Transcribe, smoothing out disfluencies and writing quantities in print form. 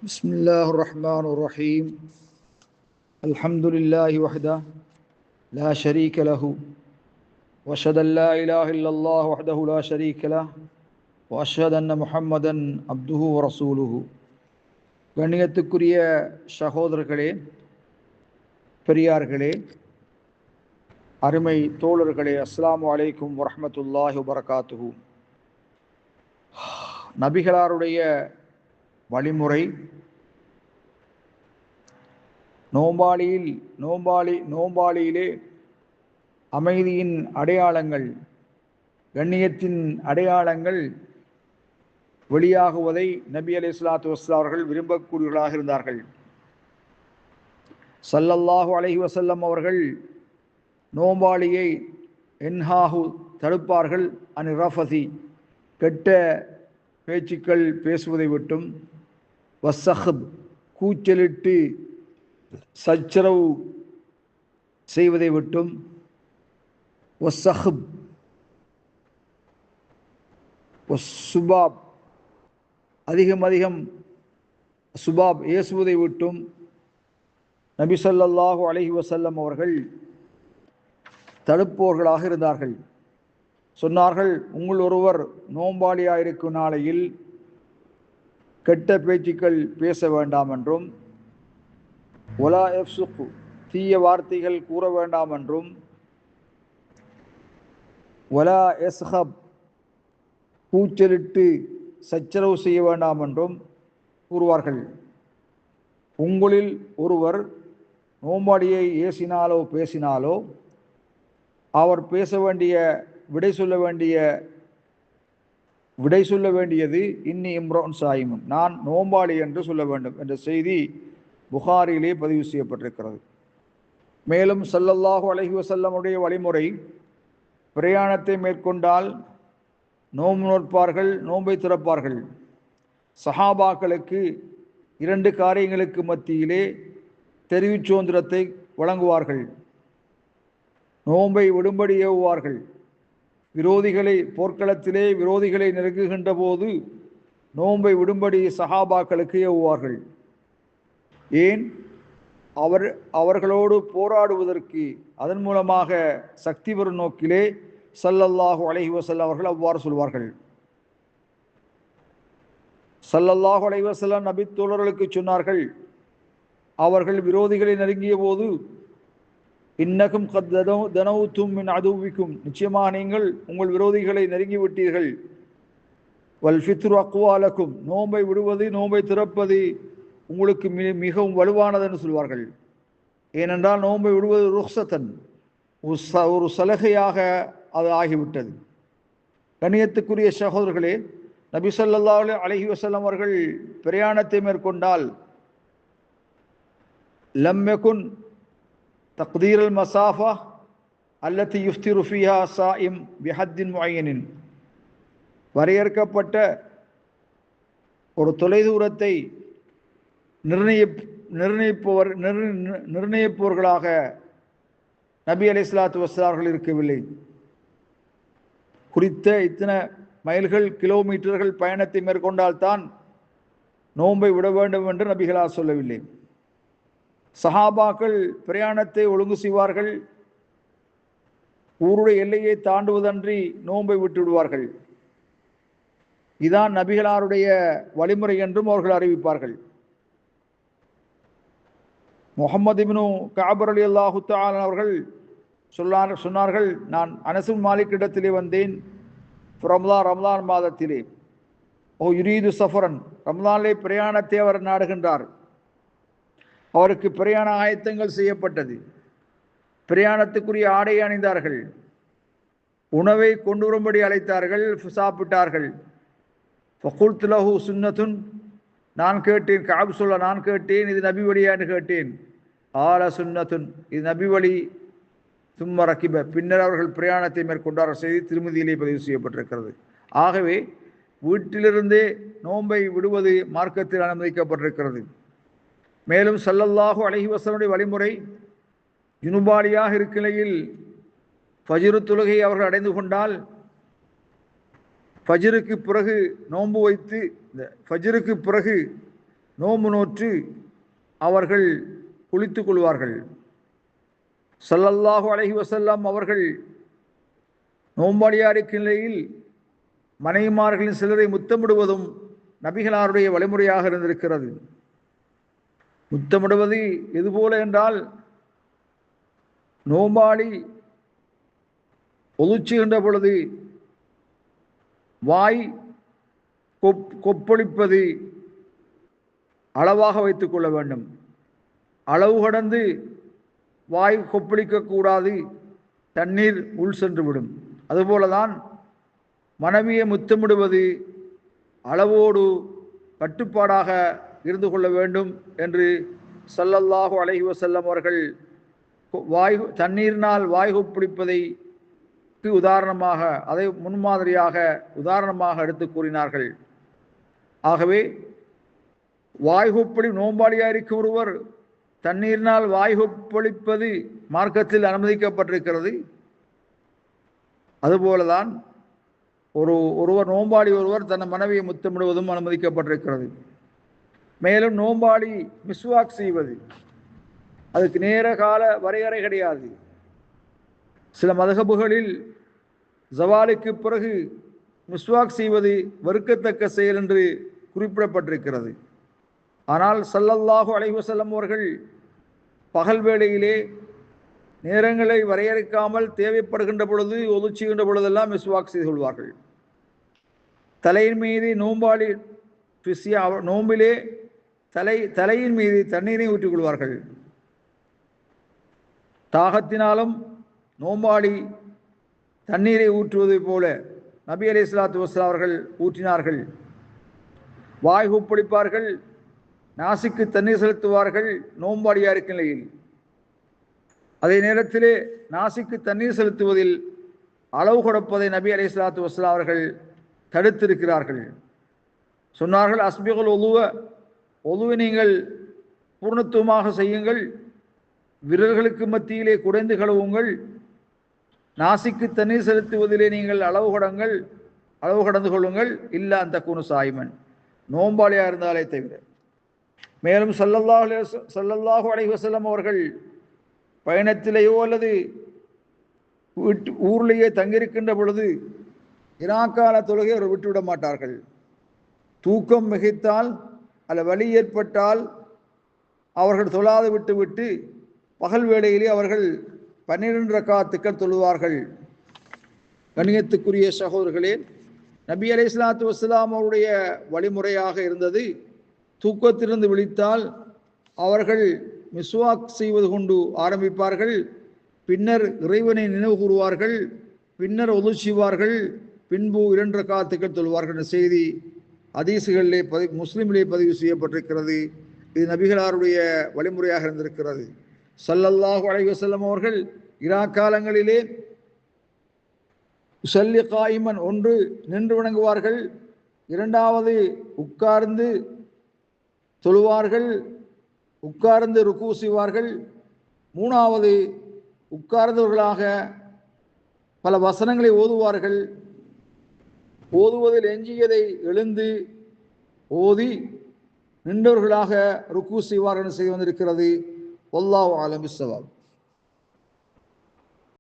بسم الله الرحمن الرحيم الحمد لله وحده لا شريك له وأشهد أن لا إله إلا الله وحده لا شريك له وأشهد أن محمدا عبده ورسوله கண்ணியத்துக்குரிய சகோதரர்களே, பெரியார்களே, அருமை தோழர்களே, அஸ்ஸலாமு அலைக்கும் வரஹ்மத்துல்லாஹி வபரகாத்துஹு. நபிகளாருடைய வழிமுறை, நோம்பாளியிலே அமைதியின் அடையாளங்கள், கண்ணியத்தின் அடையாளங்கள் வெளியாகுவதை நபி அலைஹிஸ்ஸலாத்து வஸ்ஸலாம் அவர்கள் விரும்பக்கூடியவர்களாக இருந்தார்கள். ஸல்லல்லாஹு அலைஹி வஸல்லம் அவர்கள் நோம்பாளியை என்ஹாஹு தடுப்பார்கள், அன் ரஃபதி கெட்ட பேச்சுக்கள் பேசுவதை விட்டும், வஸ்ஸஹப் கூச்சலிட்டு சச்சரவு செய்வதை விட்டும், வஸ்ஸஹப் வஸ்ஸுபாப் அதிகம் சுபாப் ஏசுவதை விட்டும் நபி ஸல்லல்லாஹு அலைஹி வஸல்லம் அவர்கள் தடுப்பவர்களாக இருந்தார்கள். சொன்னார்கள், உங்கள் ஒருவர் நோம்பாளியாயிருக்கும் நாளையில் கெட்ட பேச்சுக்கள் பேச வேண்டாம் என்றும், ஒலா எஃப்சுக்கு தீய வார்த்தைகள் கூற வேண்டாம் என்றும், ஒலா எஸ்ஹப் கூச்சலிட்டு சச்சரவு செய்ய வேண்டாம் என்றும் கூறுவார்கள். உங்களில் ஒருவர் நோம்பாளியை ஏசினாலோ பேசினாலோ அவர் விடை சொல்ல வேண்டியது இன்னி இம்ரான் சாயிமுன், நான் நோம்பாளி என்று சொல்ல வேண்டும் என்ற செய்தி புகாரியிலே பதிவு செய்யப்பட்டிருக்கிறது. மேலும் ஸல்லல்லாஹு அலைஹி வஸல்லமுடைய வழிமுறை, பிரயாணத்தை மேற்கொண்டால் நோன்பு நோற்பார்கள், நோன்பை திறப்பார்கள். சஹாபாக்களுக்கு 2 காரியங்களுக்கு மத்தியிலே தெரிவுச் சுதந்திரத்தை வழங்குவார்கள். நோன்பை விடும்படி ஏவுவார்கள். போர்க்களத்திலே விரோதிகளை நெருங்குகின்ற போது நோன்பை விடும்படி சஹாபாக்களுக்கு ஏவுவார்கள். ஏன்? அவர்களோடு போராடுவதற்கு, அதன் மூலமாக சக்தி பெறும் நோக்கிலே ஸல்லல்லாஹு அலைஹி வஸல்லம் அவர்கள் அவ்வாறு சொல்வார்கள். ஸல்லல்லாஹு அலைஹி வஸல்லம் நபி தோழர்களுக்கு சொன்னார்கள், அவர்கள் விரோதிகளை நெருங்கிய போது, இன்னக்கும் கத் தனவுத்தும் மின் அதுவிக்கும், நிச்சயமாக நீங்கள் உங்கள் விரோதிகளை நெருங்கி விட்டீர்கள். வல் ஃபித்ரு அக்வாலக்கும், நோன்பை விடுவது, நோன்பை திறப்பது உங்களுக்கு மிகவும் வலுவானது என்று சொல்வார்கள். ஏனென்றால் நோன்பை விடுவது ருக்ஸத்தன், ஒரு சலுகையாக அது ஆகிவிட்டது. கண்ணியத்துக்குரிய சகோதரர்களே, நபி ஸல்லல்லாஹு அலைஹி வஸல்லம் அவர்கள் பிரயாணத்தை மேற்கொண்டால் லம் யகுன் தக்தீர் அல் மசாஃபா அல்லதி யுஃப்திரு ஃபீஹா ஸாயிம் பிஹத்தின் முஅய்யனின், வரையறுக்கப்பட்ட ஒரு தொலைதூரத்தை நிர்ணயிப்பவர்களாக நபி அலைஹிஸ்ஸலாத்து வஸ்ஸலாம் அவர்கள் இருக்கவில்லை. குறித்த இத்தனை மைல்கள், கிலோமீட்டர்கள் பயணத்தை மேற்கொண்டால்தான் நோன்பை விட வேண்டும் என்று நபிகளார் சொல்லவில்லை. சஹாபாக்கள் பிரயாணத்தை ஒழுங்கு செய்வார்கள். ஊருடைய எல்லையை தாண்டுவதன்றி நோன்பை விட்டுவிடுவார்கள். இதான் நபிகளாருடைய வழிமுறை என்றும் அவர்கள் அறிவிப்பார்கள். முஹம்மது இப்னு கஅப் ரலியல்லாஹு தஆலா அவர்கள் சொன்னார்கள், நான் அனஸ் பின் மாலிக் இடத்திலே வந்தேன் ரமலான் மாதத்திலே. யுரீது சஃபரன், ரமலானிலே பிரயாணத்தை அவர் நாடுகின்றார். அவருக்கு பிரயாண ஆயத்தங்கள் செய்யப்பட்டது. பிரயாணத்துக்குரிய ஆடை அணிந்தார்கள். உணவை கொண்டு வரும்படி அழைத்தார்கள். சாப்பிட்டார்கள். ஃபகுல்து லஹு சுன்னத்துன், நான் கேட்டேன், கஅப் சொல்ல, நான் கேட்டேன், இது நபி வழியா என்று கேட்டேன். ஆல சுன்னத்துன், இது நபி வழி. சும்ம ரகிப, பின்னர் அவர்கள் பிரயாணத்தை மேற்கொண்டார் செய்தி திருமதியிலே பதிவு செய்யப்பட்டிருக்கிறது. ஆகவே வீட்டிலிருந்தே நோன்பை விடுவது மார்க்கத்தில் அனுமதிக்கப்பட்டிருக்கிறது. மேலும் ஸல்லல்லாஹு அலைஹி வஸல்லம் வழிமுறை, ஜுனுபாலியாக இருக்கையில் ஃபஜ்ரு தொழுகை அவர்கள் அடைந்து கொண்டால் ஃபஜ்ருக்கு பிறகு நோன்பு வைத்து, இந்த ஃபஜ்ருக்கு பிறகு நோன்பு நோற்று அவர்கள் குளித்துக் கொள்வார்கள். ஸல்லல்லாஹு அலைஹி வஸல்லம் அவர்கள் நோன்பாளியாக இருக்கும் நிலையில் மனைவிமார்களின் சிலரை முத்தமிடுவதும் நபிகளாருடைய வழிமுறையாக இருந்திருக்கிறது. முத்தமிடுவது எதுபோல என்றால், நோன்பாளி ஒதுச்சுகின்ற பொழுது வாய் கொப்பளிப்பது அளவாக வைத்துக் கொள்ள வேண்டும். அளவு கடந்து வாய் கொப்பளிக்கக்கூடாது, தண்ணீர் உள் சென்றுவிடும். அதுபோலதான் மனைவியை முத்தமிடுவது அளவோடு கட்டுப்பாடாக இருந்து கொள்ள வேண்டும் என்று ஸல்லல்லாஹு அலைஹி வஸல்லம் அவர்கள் தண்ணீரினால் வாய் கொப்பளிப்பதை உதாரணமாக, அதை முன்மாதிரியாக உதாரணமாக எடுத்து கூறினார்கள். ஆகவே வாய்கொப்பளி நோன்பாளியாக இருக்கும் ஒருவர் தண்ணீரினால் வாய்கொப்பளிப்பது மார்க்கத்தில் அனுமதிக்கப்பட்டிருக்கிறது. அதுபோலதான் ஒருவர் நோன்பாளி ஒருவர் தன் மனைவியை முத்தமிடுவதும் அனுமதிக்கப்பட்டிருக்கிறது. மேலும் நோன்பாளி மிஸ்வாக் செய்வது, அதுக்கு நேர கால வரையறை கிடையாது. சில மதகபுகளில் ஜவாலுக்கு பிறகு மிஸ்வாக் செய்வது வெறுக்கத்தக்க செயல் என்று குறிப்பிடப்பட்டிருக்கிறது. ஆனால் ஸல்லல்லாஹு அலைஹி வஸல்லம் அவர்கள் பகல் வேளையிலே நேரங்களை வரையறுக்காமல் தேவைப்படுகின்ற பொழுது, ஒதுச்சுகின்ற பொழுதெல்லாம் மிஸ்வாக் செய்து கொள்வார்கள். தலையின் மீது நோன்பாளி நோம்பிலே தலையின் மீது தண்ணீரை ஊற்றிக் கொள்வார்கள். தாகத்தினாலும் நோன்பாளி தண்ணீரை ஊற்றுவது போல நபி அலைஹிஸ்ஸலாத்து வஸ்ஸலாம் அவர்கள் ஊற்றினார்கள். வாய் கொப்பளிப்பார்கள், நாசிக்கு தண்ணீர் செலுத்துவார்கள் நோன்பாளியாக இருக்கும் நிலையில். அதே நேரத்திலே நாசிக்கு தண்ணீர் செலுத்துவதில் அளவு கொடுப்பதை நபி அலைஹிஸ்ஸலாத்து வஸ்ஸலாம் அவர்கள் தடுத்திருக்கிறார்கள். சொன்னார்கள், அஸ்பிகுல் ஒதுவை நீங்கள் பூர்ணத்துவமாக செய்யுங்கள், விரல்களுக்கு மத்தியிலே குறைந்து கழுவுங்கள், நாசிக்கு தண்ணீர் செலுத்துவதிலே நீங்கள் அளவு கடந்து கொள்ளுங்கள், இல்லா அந்த கூனு சாயிமன், நோன்பாளியாக இருந்தாலே தவிர. மேலும் ஸல்லல்லாஹு அலைஹி வஸல்லம் அவர்கள் பயணத்திலேயோ அல்லது ஊர்லேயே தங்கியிருக்கின்ற பொழுது இராக்கால தொழுகை அவர் விட்டுவிட மாட்டார்கள். தூக்கம் மிகைத்தால் அல்ல வலி ஏற்பட்டால் அவர்கள் தொழாது விட்டு பகல் வேளையிலே அவர்கள் 12 ரக்காத்துக்கள் தொழுவார்கள். கண்ணியத்துக்குரிய சகோதரர்களே, நபி அலைஹிஸ்ஸலாத்து வஸ்ஸலாம் அவருடைய வழிமுறையாக இருந்தது, தூக்கத்திலிருந்து விழித்தால் அவர்கள் மிஸ்வாக் செய்வது கொண்டு ஆரம்பிப்பார்கள். பின்னர் இறைவனை நினைவு கூறுவார்கள், பின்னர் ஒது செய்வார்கள், பின்பு 2 ரக்காத்துக்கள் தொழுவார்கள் என்ற செய்தி ஹதீஸுகளிலே முஸ்லிமிலே பதிவு செய்யப்பட்டிருக்கிறது. இது நபிகளாருடைய வழிமுறையாக இருந்திருக்கிறது. ஸல்லல்லாஹு அலைஹி வஸல்லம் அவர்கள் இராக்காலங்களிலே யுஸல்லி காயிமன், ஒன்று நின்று வணங்குவார்கள், இரண்டாவது உட்கார்ந்து தொழுவார்கள், உட்கார்ந்து ருக்கு செய்வார்கள், மூணாவது உட்கார்ந்தவர்களாக பல வசனங்களை ஓதுவார்கள். ஓதுவதில் எஞ்சியதை எழுந்து ஓதி நின்றவர்களாக ருக்கு செய்வார்கள் செய்து வந்திருக்கிறது. வல்லாஹு அலம் பிஸ்ஸவாப்.